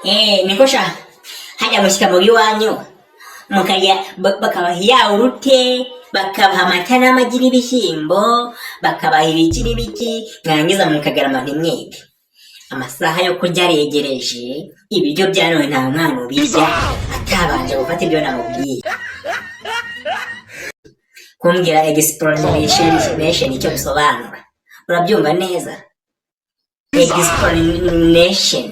niko sha hajya mushyika mu biwanyu mukajya bakabaha yawurute, bakabaha amata n'amagi n'ibishyimbo, bakabaha ibiki n'ibiki, mwarangiza mukagarama ntimwige. Amasaha yo kurya aregereje, ibiryo bya none nta mwana ubirya atabanje gufata ibyo namubwiye. Kumbwira explanation icyo bisobanura urabyumva neza? Explanation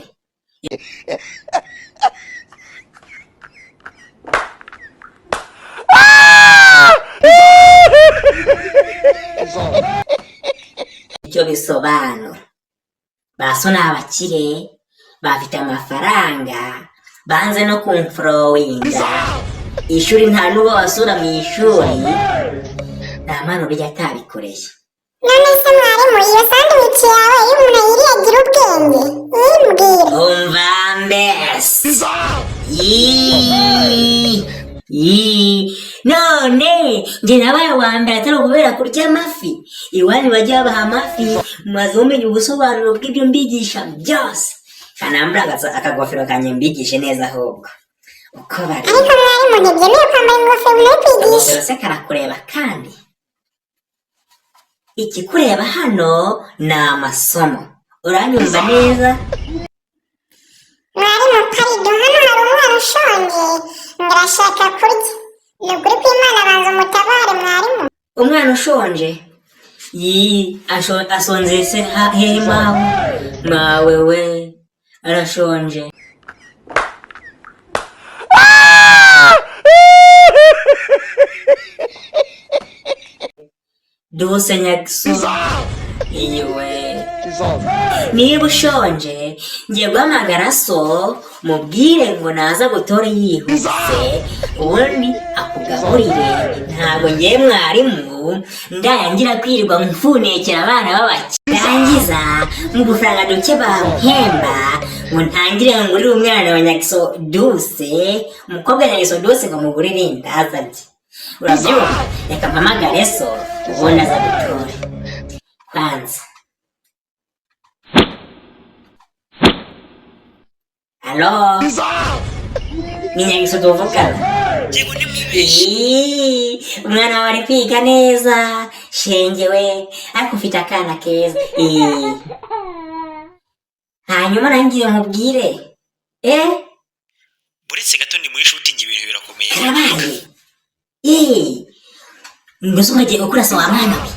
icyo bisobanura baso ni abakire, bafite amafaranga, banze no kumfurowinga, ishuri nta n'uwo basura mu ishuri, nta mpano bijya atabikoreye. None se mwarimu, iyo sandwich yawe iyo umuntu ayiriye agira ubwenge? Mbwira. Umva mbese none njye nabaye wa mbere atari ukubera kurya amafi. Iwanyu bajya babaha amafi, maze umenye ubusobanuro bw'ibyo mbigisha byose, kanambura akagofero kanjye mbigishe neza ahubwo uko bari. Ariko mwarimu ntibyemewe kwambara ingofero muri kwigisha. Ingofero se karakureba kandi ikikureba hano ni amasomo, uranyumva neza? Mwarimu parido, hano hari umwana ushonje ndarashaka kurya. Ni ukuri kw'Imana banza umutabare mwarimu. Umwana ushonje? Asonze se hehe mawe we arashonje. Duse Nyagiso iwe, niba ushonje ngiye guhamagara so mubwire ngo naza gutora yihuse ubundi akugaburire. Ntabwo ngiye mwarimu ndayangira kwirirwa mfunekera abana b'abakire, ndangiza mu gufaranga duke bampemba ngo ntangire ngurire umwana wa Nyagiso Duse, umukobwa Nyagiso Duse ngo mugurire indaza rye. Urabyumva? Reka mpamagare so ubundi aza gutore. Banza. Halo? Ni Nyagiso tuvugana? Umwana wawe ari kwiga neza shenge we, ariko ufite akana keza. Hanyuma nangiye mubwire buretse gato ni muri shooting ibintu birakomeye. Karabaye. Ngo so ngiye gukura so wa mwana we.